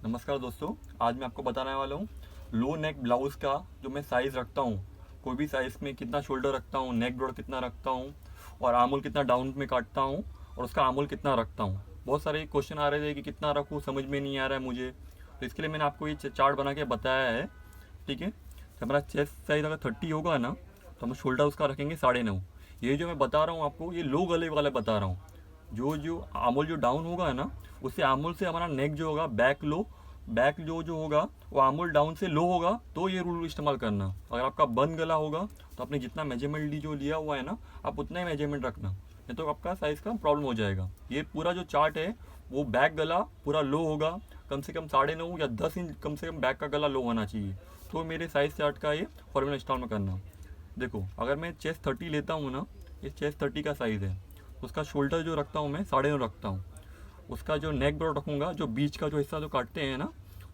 नमस्कार दोस्तों, आज मैं आपको बताने वाला हूँ लो नेक ब्लाउज़ का जो मैं साइज़ रखता हूँ। कोई भी साइज़ में कितना शोल्डर रखता हूँ, नेक ब्रॉड कितना रखता हूँ और आर्महोल कितना डाउन में काटता हूँ और उसका आर्महोल कितना रखता हूँ। बहुत सारे क्वेश्चन आ रहे थे कि कितना रखूँ, समझ में नहीं आ रहा है मुझे। तो इसके लिए मैंने आपको ये चार्ट बना के बताया है। ठीक है, जब हमारा चेस्ट साइज़ अगर 30 होगा ना, तो हम शोल्डर उसका रखेंगे 9.5। ये जो मैं बता रहा हूँ आपको, ये लो गले वाला बता रहा हूँ। जो जो आर्महोल जो डाउन होगा ना, उससे आर्महोल से हमारा नेक जो होगा बैक लो, बैक जो होगा वो आर्महोल डाउन से लो होगा, तो ये रूल इस्तेमाल करना। अगर आपका बंद गला होगा तो आपने जितना मेजरमेंट जो लिया हुआ है ना, आप उतना ही मेजरमेंट रखना, नहीं तो आपका साइज़ का प्रॉब्लम हो जाएगा। ये पूरा जो चार्ट है वो बैक गला पूरा लो होगा, कम से कम 9.5 या 10 इंच कम से कम बैक का गला लो होना चाहिए। तो मेरे साइज़ चार्ट का ये फॉर्मूला इस्तेमाल में करना। देखो, अगर मैं चेस्ट 30 लेता हूँ ना, ये चेस्ट 30 का साइज़ है, उसका शोल्डर जो रखता हूँ मैं 9.5 रखता हूँ। उसका जो नेक ब्रॉड रखूँगा, जो बीच का जो हिस्सा जो काटते हैं ना,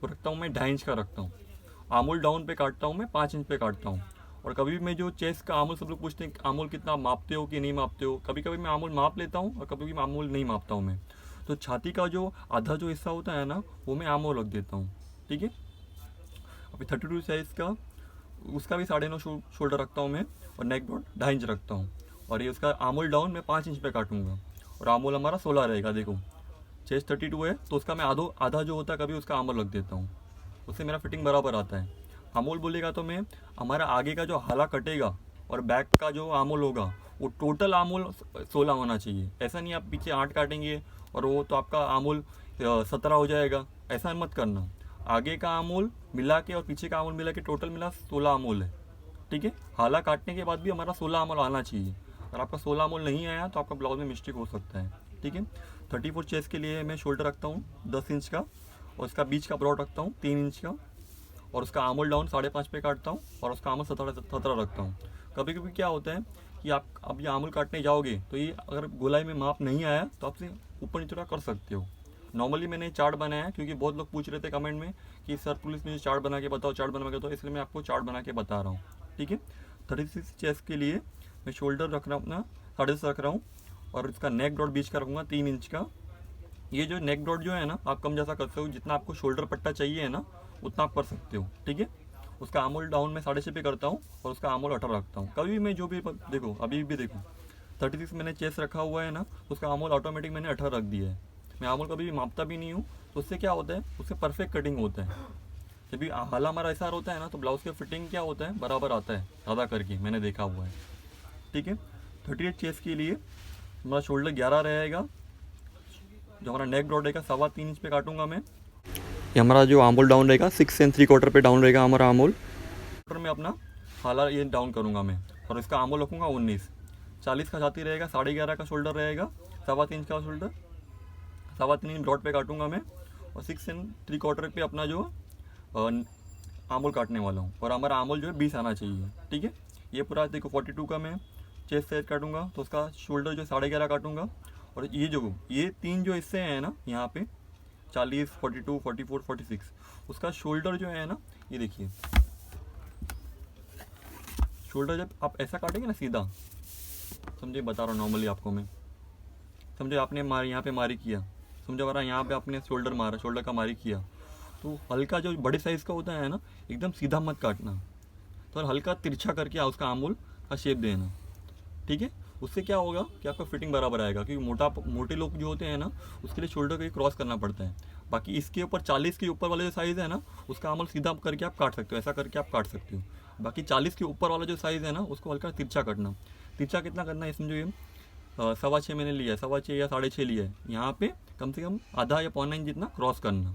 वो रखता हूँ मैं 2.5 इंच का रखता हूँ। आर्महोल डाउन पे काटता हूँ मैं 5 इंच पे काटता हूँ। और कभी भी मैं जो चेस्ट का आर्महोल, सब लोग पूछते हैं कि आर्महोल कितना मापते हो कि नहीं मापते हो, कभी कभी मैं आर्महोल माप लेता हूँ और कभी भी आर्महोल नहीं मापता हूँ मैं। तो छाती का जो आधा जो हिस्सा होता है ना, वो मैं आर्महोल रख देता हूँ। ठीक है, अभी 32 साइज़ का उसका भी 9.5 शोल्डर रखता हूँ मैं, और नेक ब्रॉड 2.5 इंच रखता हूँ। और ये उसका आर्महोल डाउन मैं 5 इंच पे काटूंगा, और आर्महोल हमारा 16 रहेगा। देखो, चेस्ट 32 है तो उसका मैं आधा जो होता है कभी उसका आर्महोल रख देता हूँ, उससे मेरा फिटिंग बराबर आता है। आर्महोल बोलेगा तो मैं, हमारा आगे का जो हाला कटेगा और बैक का जो आर्महोल होगा, वो टोटल आर्महोल 16 होना चाहिए। ऐसा नहीं आप पीछे 8 काटेंगे और वो तो आपका आर्महोल 17 हो जाएगा, ऐसा मत करना। आगे का आर्महोल मिला के और पीछे का आर्महोल मिला के टोटल मिला 16 आर्महोल है। ठीक है, हाला काटने के बाद भी हमारा 16 आर्महोल आना चाहिए। अगर आपका 16 आर्महोल नहीं आया तो आपका ब्लाउज में मिस्टेक हो सकता है। ठीक है, 34 चेस्ट के लिए मैं शोल्डर रखता हूँ 10 इंच का, और उसका बीच का ब्रॉड रखता हूँ 3 इंच का, और उसका आर्महोल डाउन 5.5 पे काटता हूँ, और उसका आर्महोल 17 रखता हूँ। कभी कभी क्या होता है कि आप अब ये आर्महोल काटने जाओगे तो ये अगर गोलाई में माप नहीं आया तो आपसे ऊपर नीचे कर सकते हो। नॉर्मली मैंने चार्ट बनाया है क्योंकि बहुत लोग पूछ रहे थे कमेंट में कि सर प्लीज़ मुझे चार्ट बना के बताओ, चार्ट बना के बताओ, इसलिए मैं आपको चार्ट बना के बता रहा हूँ। ठीक है, 36 चेस्ट के लिए मैं शोल्डर रख रहा हूँ अपना 10.5 रख रहा हूँ, और इसका नेक ब्रॉड बीच का रखूँगा 3 इंच का। ये जो नेक ब्रॉड जो है ना, आप कम ज़्यादा कर सकते हो, जितना आपको शोल्डर पट्टा चाहिए है ना उतना आप कर सकते हो। ठीक है, उसका आर्महोल डाउन में 6.5 पे करता हूँ, और उसका आर्महोल 18 रखता हूँ। कभी भी मैं जो भी देखो, अभी भी देखो 36 मैंने चेस्ट रखा हुआ है ना, उसका आर्महोल ऑटोमेटिक मैंने 18 रख दिया है। मैं आर्महोल कभी भी मापता भी नहीं हूँ। तो उससे क्या होता है, उससे परफेक्ट कटिंग होता है। जब भी हाला हमारा ऐसा होता है ना, तो ब्लाउज का फिटिंग क्या होता है, बराबर आता है ज़्यादा करके, मैंने देखा हुआ है। ठीक है, 38 चेस्ट के लिए हमारा शोल्डर 11 रहेगा, जो हमारा नेक ब्रॉड रहेगा 3.25 इंच पे काटूंगा मैं। ये हमारा जो आर्महोल डाउन रहेगा 6 एंड 3/4 पे डाउन रहेगा हमारा आर्महोल। क्वार्टर में अपना हाला ये डाउन करूंगा मैं, और इसका आर्महोल रखूंगा 19। 40 का छाती रहेगा, 11.5 का शोल्डर रहेगा, 3.25 का शोल्डर, 3.25 इंच ब्रॉड पे काटूंगा मैं, और 6 एंड 3/4 पे अपना जो आर्महोल काटने वाला हूँ, और हमारा आर्महोल जो है 20 आना चाहिए। ठीक है, ये पूरा देखो 42 का मैं चेस्ट साइज काटूंगा, तो उसका शोल्डर जो 11.5 काटूंगा। और ये तीन जो हिस्से हैं ना यहाँ पे, 40, 42, 44, 46, उसका शोल्डर जो है ना, ये देखिए, शोल्डर जब आप ऐसा काटेंगे ना सीधा, समझे बता रहा हूँ नॉर्मली आपको मैं, समझे आपने यहाँ पे मारी किया, समझो हमारा यहाँ पे आपने शोल्डर मारा, शोल्डर का मारी किया, तो हल्का जो बड़े साइज़ का होता है ना, एकदम सीधा मत काटना, तो हल्का तिरछा करके उसका आमूल का शेप देना। ठीक है, उससे क्या होगा कि आपका फिटिंग बराबर आएगा, क्योंकि मोटे लोग जो होते हैं ना, उसके लिए शोल्डर को क्रॉस करना पड़ता है। बाकी इसके ऊपर 40 के ऊपर वाला जो साइज़ है ना, उसका आमल सीधा करके आप काट सकते हो, ऐसा करके आप काट सकते हो। बाकी 40 के ऊपर वाला जो साइज़ है ना, उसको हल्का तिरछा काटना। तिरछा कितना करना है, इसमें जो ये 6.25 मैंने लिया है, 6.25 या 6.5 लिया है, यहाँ पे कम से कम आधा या 1.25 जितना क्रॉस करना।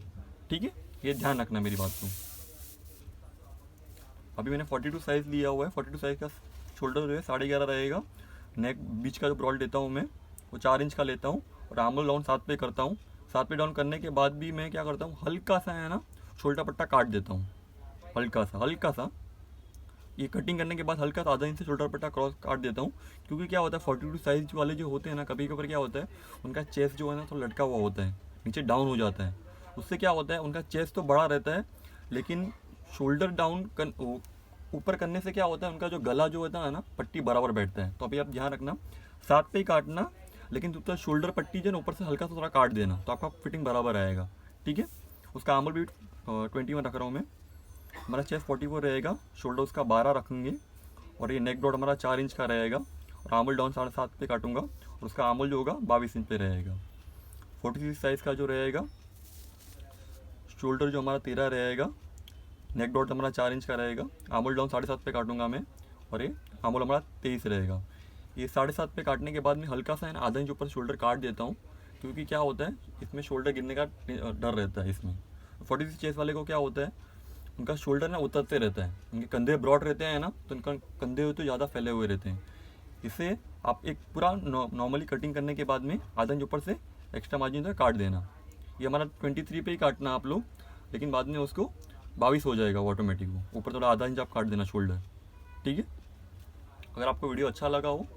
ठीक है, ये ध्यान रखना मेरी बात को। अभी मैंने 42 साइज़ लिया हुआ है, 42 साइज़ का शोल्डर जो है 11.5 रहेगा। नेक बीच का जो ब्रॉड लेता हूँ मैं, वो 4 इंच का लेता हूँ, और आर्महोल डाउन 7 पे करता हूँ। 7 पे डाउन करने के बाद भी मैं क्या करता हूँ, हल्का सा है ना शोल्डर पट्टा काट देता हूँ, हल्का सा। ये कटिंग करने के बाद हल्का सा आधा इंच से शोल्डर पट्टा क्रॉस काट देता हूँ, क्योंकि क्या होता है 42 साइज वाले जो होते हैं ना, कभी कभी क्या होता है उनका चेस्ट जो है ना थोड़ा लटका हुआ होता है, नीचे डाउन हो जाता है। उससे क्या होता है, उनका चेस्ट तो बड़ा रहता है, लेकिन शोल्डर डाउन ऊपर करने से क्या होता है, उनका जो गला जो होता है ना, पट्टी बराबर बैठता है। तो अभी आप ध्यान रखना, 7 पे ही काटना, लेकिन तो शोल्डर पट्टी जो है ऊपर से हल्का सा थोड़ा काट देना, तो आपका फिटिंग बराबर आएगा। ठीक है, उसका आर्मल भी 21 रख रहा हूँ मैं। हमारा चेस्ट 44 रहेगा, शोल्डर उसका 12 रखेंगे, और ये नेक डॉट हमारा 4 इंच का रहेगा, और आर्मल डाउन 7.5 पे काटूंगा, और उसका आर्मल जो होगा 22 इंच पे रहेगा। 46 साइज़ का जो रहेगा, शोल्डर जो हमारा 13 रहेगा, नेक डॉट हमारा 4 इंच का रहेगा, आर्मल डाउन 7.5 पे काटूंगा मैं, और ये आर्मल हमारा 23 रहेगा। ये 7.5 पे काटने के बाद में हल्का सा आधा इंच ऊपर शोल्डर काट देता हूँ, क्योंकि क्या होता है इसमें शोल्डर गिरने का डर रहता है इसमें। 46 चेस्ट वाले को क्या होता है, उनका शोल्डर ना उतरते रहता है, उनके कंधे ब्रॉड रहते हैं ना, तो उनका कंधे तो ज़्यादा फैले हुए रहते हैं। इससे आप एक पूरा नॉर्मली कटिंग करने के बाद में आधा इंच ऊपर से एक्स्ट्रा मार्जिन से काट देना। ये हमारा 23 पे ही काटना आप लोग, लेकिन बाद में उसको 22 हो जाएगा ऑटोमेटिक, वो ऊपर थोड़ा आधा इंच आप काट देना शोल्डर, ठीक है। अगर आपको वीडियो अच्छा लगा हो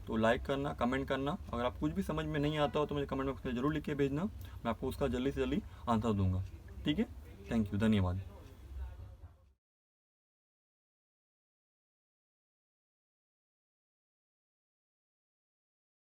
तो लाइक करना, कमेंट करना। अगर आप कुछ भी समझ में नहीं आता हो तो मुझे कमेंट बॉक्स में ज़रूर लिख के भेजना, मैं आपको उसका जल्दी से जल्दी आंसर दूंगा, ठीक है। थैंक यू, धन्यवाद।